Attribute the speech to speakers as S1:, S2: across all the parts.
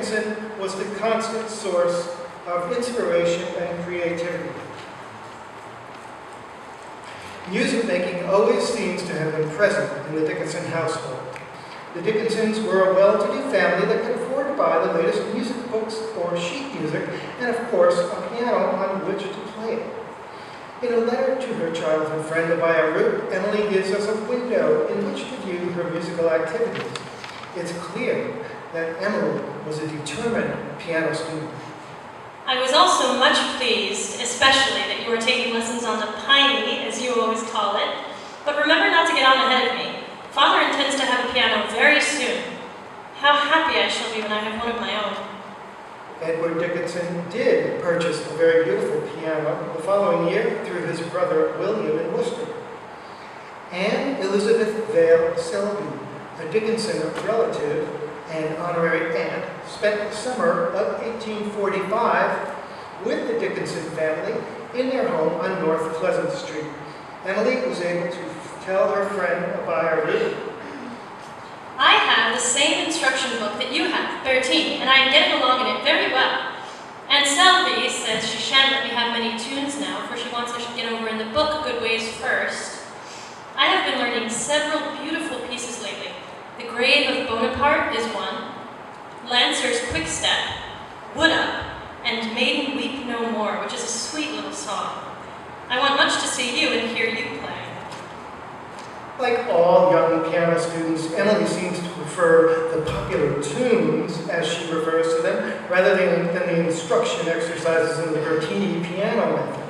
S1: Dickinson was the constant source of inspiration and creativity. Music making always seems to have been present in the Dickinson household. The Dickinsons were a well-to-do family that could afford to buy the latest music books or sheet music, and of course, a piano on which to play it. In a letter to her childhood friend Abaya Root, Emily gives us a window in which to view her musical activities. It's clear that Emily was a determined piano student.
S2: I was also much pleased, especially that you were taking lessons on the piney, as you always call it. But remember not to get on ahead of me. Father intends to have a piano very soon. How happy I shall be when I have one of my own.
S1: Edward Dickinson did purchase a very beautiful piano the following year through his brother William in Worcester. Anne Elizabeth Vale Selby, a Dickinson relative and honorary aunt, spent the summer of 1845 with the Dickinson family in their home on North Pleasant Street. Emily was able to tell her friend Abaya Root,
S2: I have the same instruction book that you have, 13, and I am getting along in it very well. Aunt Selby says she shan't let me have many tunes now, for she wants I should get over in the book good ways first. I have been learning several beautiful pieces lately. The Grave of Bonaparte is one, Lancer's Quickstep, Wood Up, and Maiden Weep No More, which is a sweet little song. I want much to see you and hear you play.
S1: like all young piano students, Emily seems to prefer the popular tunes, as she refers to them, rather than the instruction exercises in the Bertini piano method.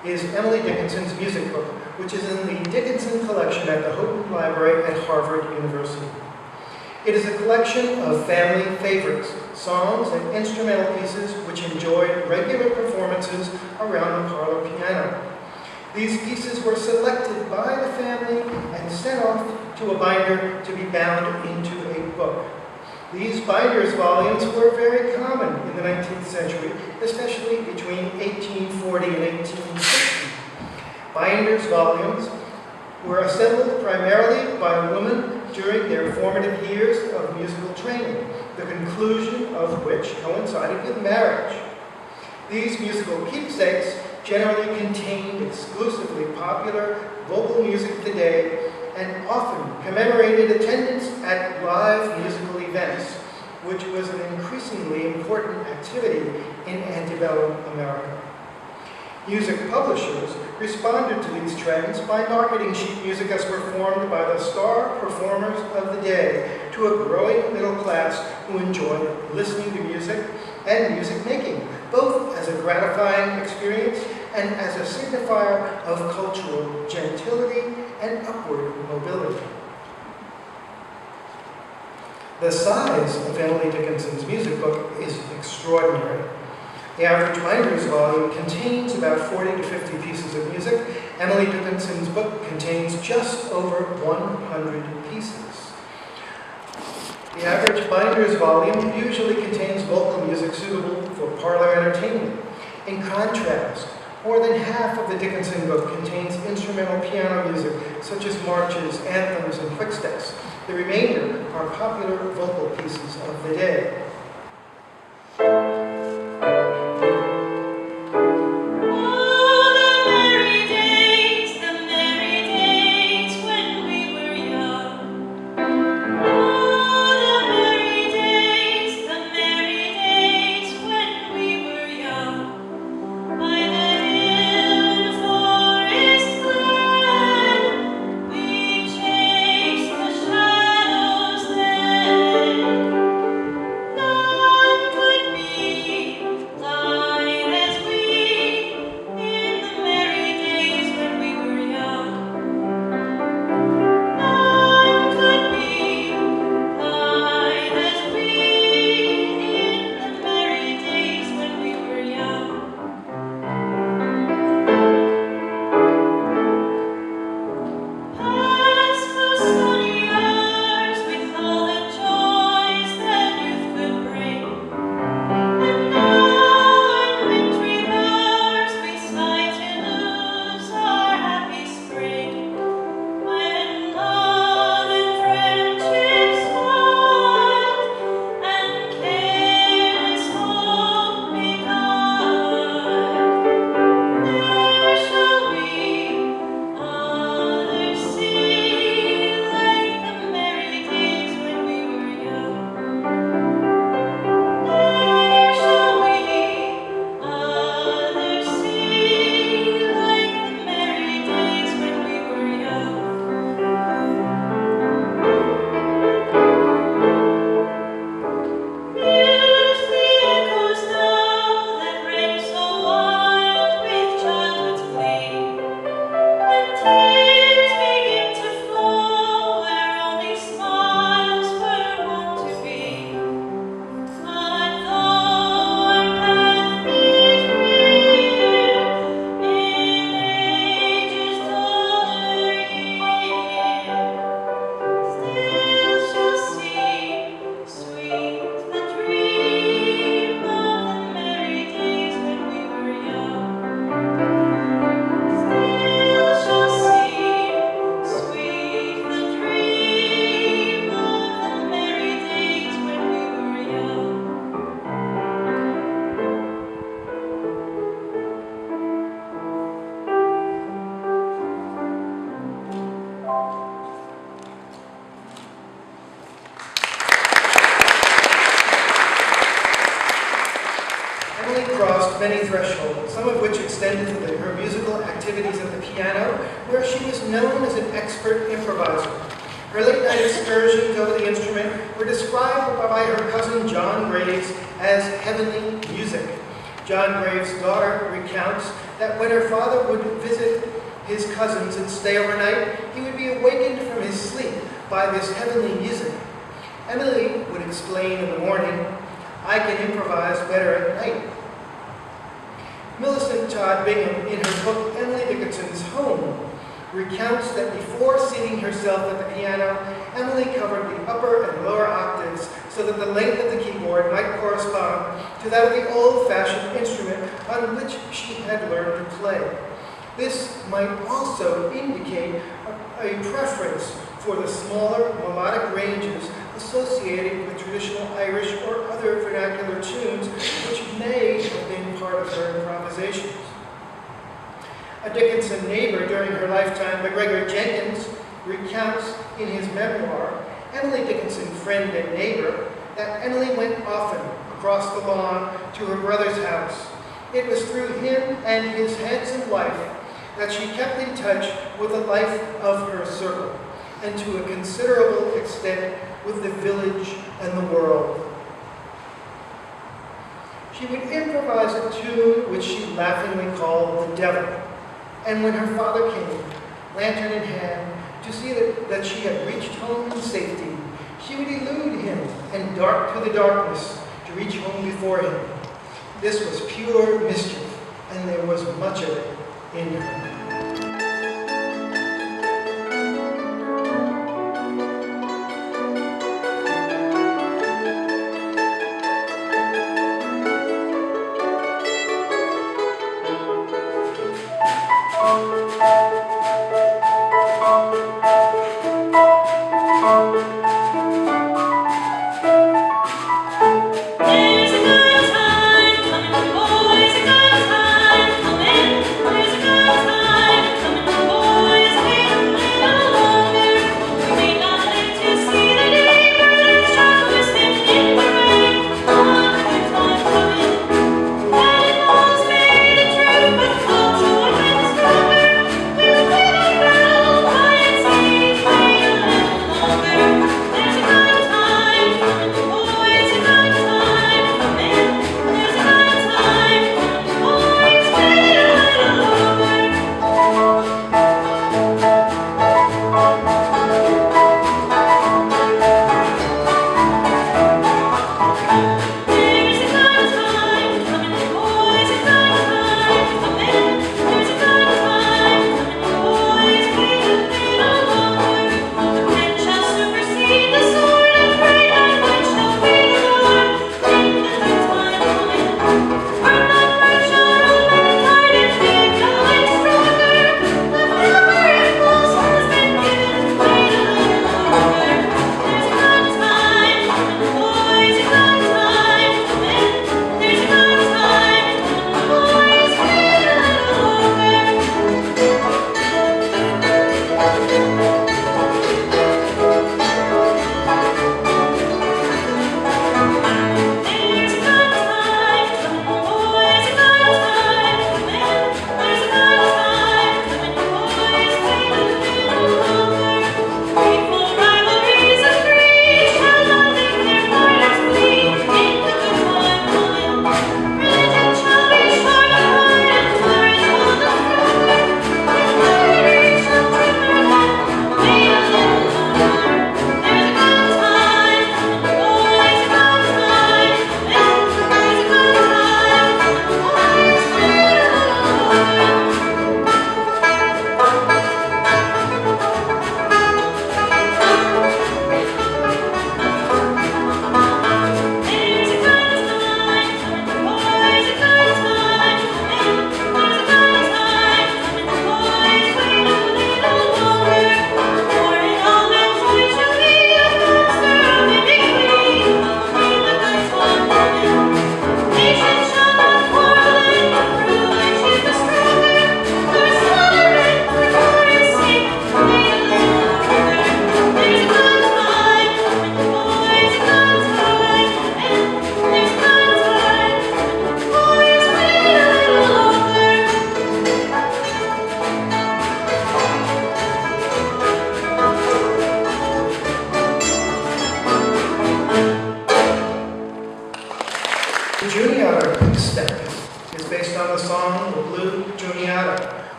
S1: Is Emily Dickinson's music book, which is in the Dickinson collection at the Houghton Library at Harvard University. It is a collection of family favorites, songs and instrumental pieces which enjoyed regular performances around the parlor piano. These pieces were selected by the family and sent off to a binder to be bound into a book. These binders volumes were very common in the 19th century, especially between 1840 and 1860. Binders volumes were assembled primarily by women during their formative years of musical training. the conclusion of which coincided with marriage. These musical keepsakes generally contained exclusively popular vocal music of the day and often commemorated attendance at live musical events, which was an increasingly important activity in antebellum America. Music publishers responded to these trends by marketing sheet music as performed by the star performers of the day to a growing middle class who enjoyed listening to music and music making, both as a gratifying experience and as a signifier of cultural gentility and upward mobility. The size of Emily Dickinson's music book is extraordinary. The average binder's volume contains about 40 to 50 pieces of music. Emily Dickinson's book contains just over 100 pieces. The average binder's volume usually contains vocal music suitable for parlor entertainment. In contrast, more than half of the Dickinson book contains instrumental piano music, such as marches, anthems, and quicksteps. The remainder are popular vocal pieces of the day. Many thresholds, some of which extended to her musical activities at the piano, where she was known as an expert improviser. Her late-night excursions over the instrument were described by her cousin John Graves as heavenly music. John Graves' daughter recounts that when her father would visit his cousins and stay overnight, he would be awakened from his sleep by this heavenly music. Emily would explain in the morning, "I can improvise better at night." Millicent Todd Bingham, in her book Emily Dickinson's Home, recounts that before seating herself at the piano, Emily covered the upper and lower octaves so that the length of the keyboard might correspond to that of the old-fashioned instrument on which she had learned to play. This might also indicate a preference for the smaller melodic ranges associated with traditional Irish or other vernacular tunes which may have been part of her improvisations. A Dickinson neighbor during her lifetime, McGregor Jenkins, recounts in his memoir, Emily Dickinson, Friend and Neighbor, that Emily went often across the lawn to her brother's house. It was through him and his handsome wife that she kept in touch with the life of her circle, and to a considerable extent with the village and the world. She would improvise a tune which she laughingly called The Devil, and when her father came, lantern in hand, to see that she had reached home in safety, she would elude him and dart through the darkness to reach home before him. This was pure mischief, and there was much of it in her.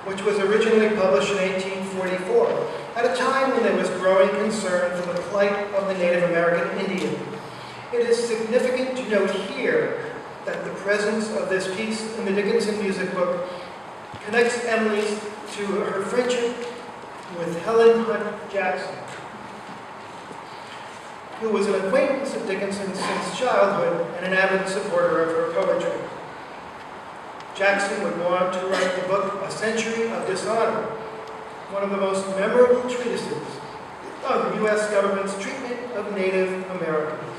S1: which was originally published in 1844, at a time when there was growing concern for the plight of the Native American Indian. It is significant to note here that the presence of this piece in the Dickinson Music Book connects Emily to her friendship with Helen Hunt Jackson, who was an acquaintance of Dickinson since childhood and an avid supporter of her poetry. Jackson would go on to write the book A Century of Dishonor, one of the most memorable treatises of the U.S. government's treatment of Native Americans.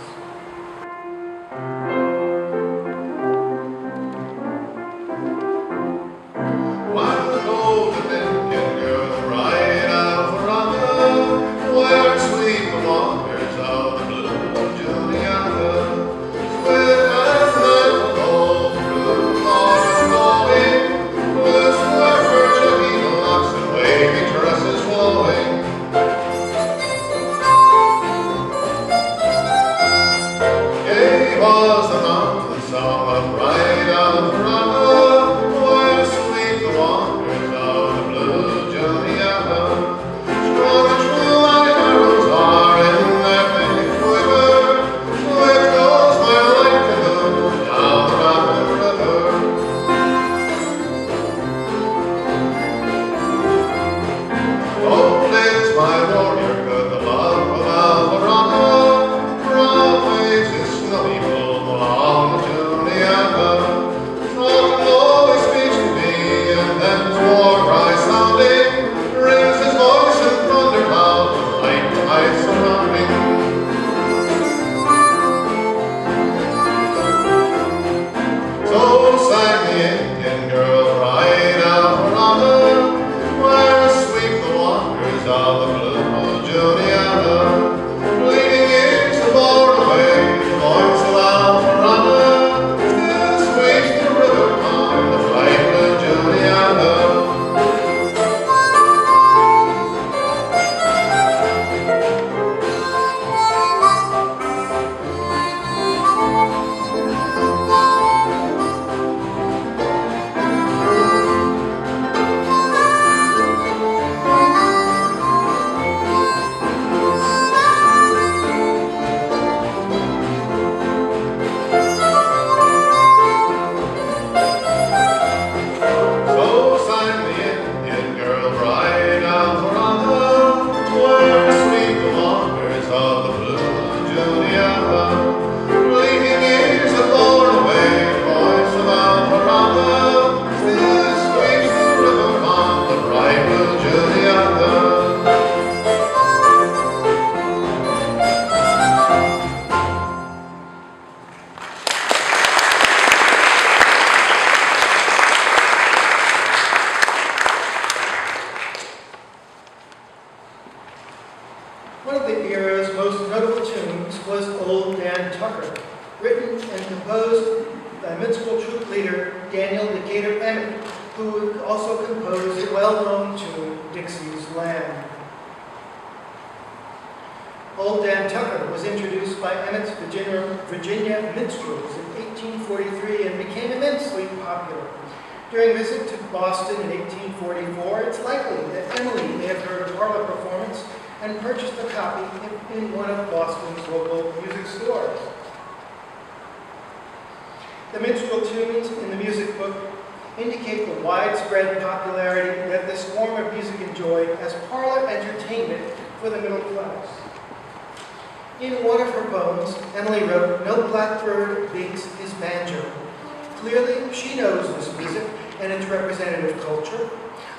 S1: composed by minstrel troupe leader Daniel Decatur Emmett, who also composed the well-known tune Dixie's Land. Old Dan Tucker was introduced by Emmett's Virginia minstrels in 1843 and became immensely popular. During a visit to Boston in 1844, it's likely that Emily may have heard a Parlor performance and purchased a copy in one of Boston's local music stores. The minstrel tunes in the music book indicate the widespread popularity that this form of music enjoyed as parlor entertainment for the middle class. In one of her poems, Emily wrote, "No blackbird beats his banjo." Clearly, she knows this music and its representative culture.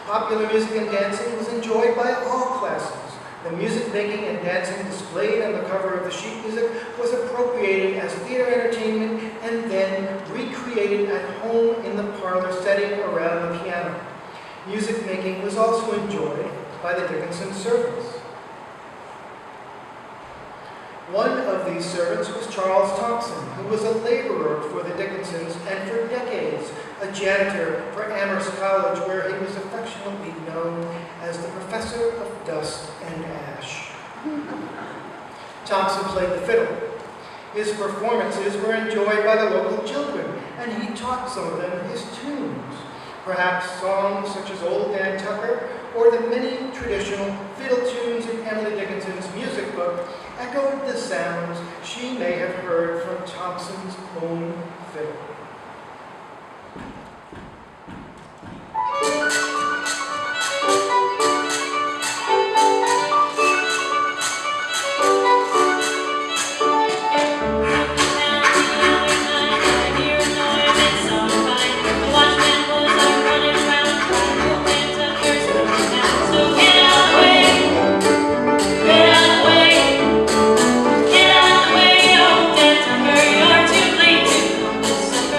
S1: Popular music and dancing was enjoyed by all classes. The music making and dancing displayed on the cover of the sheet music was appropriated as theater entertainment and then recreated at home in the parlor setting around the piano. Music making was also enjoyed by the Dickinson servants. One of these servants was Charles Thompson, who was a laborer for the Dickinsons and for decades a janitor for Amherst College, where he was affectionately known as the Professor of Dust and Ash. Thompson played the fiddle. His performances were enjoyed by the local children, and he taught some of them his tunes. Perhaps songs such as Old Dan Tucker or the many traditional fiddle tunes in Emily Dickinson's music book echoed the sounds she may have heard from Thompson's own fiddle.
S2: Get out of the way, oh, dance, hurry, you're too late to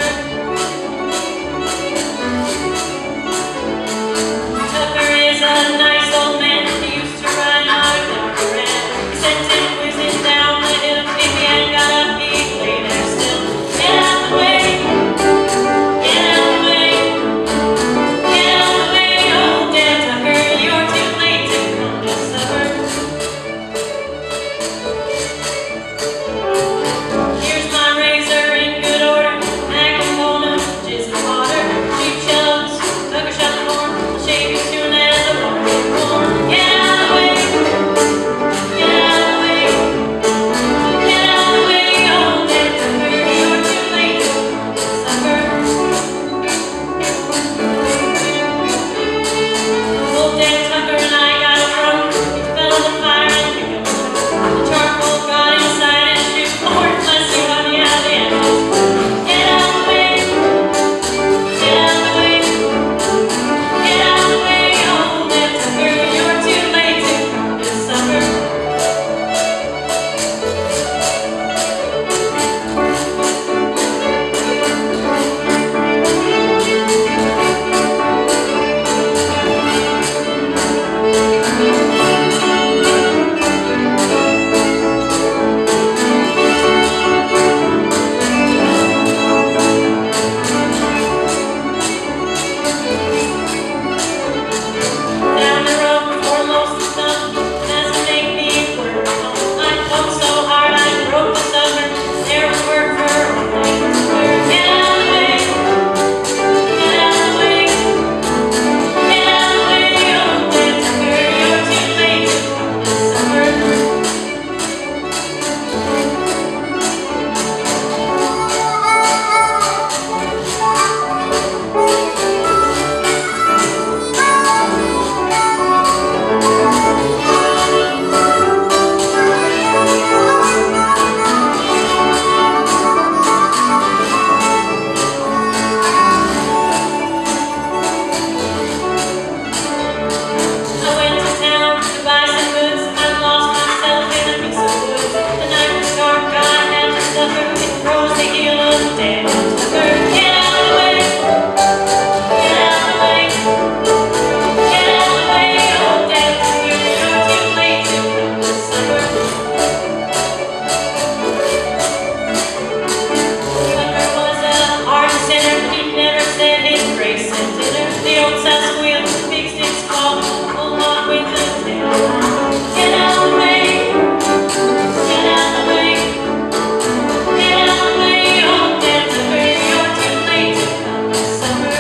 S2: old sasquatch with big sticks called pull on with the tail. Get out of the way, get out of the way, get out of the way, old Canterbury, you're too late to come this summer.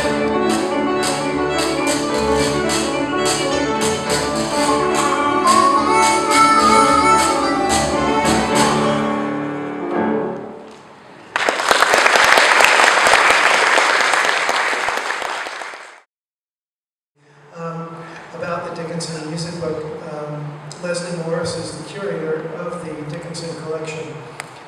S1: About the Dickinson Music Book. Leslie Morris is the curator of the Dickinson collection,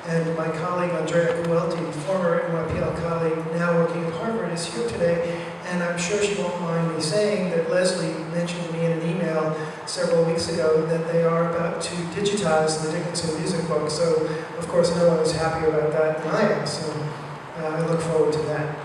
S1: and my colleague Andrea Guelti, former NYPL colleague, now working at Harvard, is here today, and I'm sure she won't mind me saying that Leslie mentioned to me in an email several weeks ago that they are about to digitize the Dickinson Music Book, so of course no one is happier about that than I am, so I look forward to that.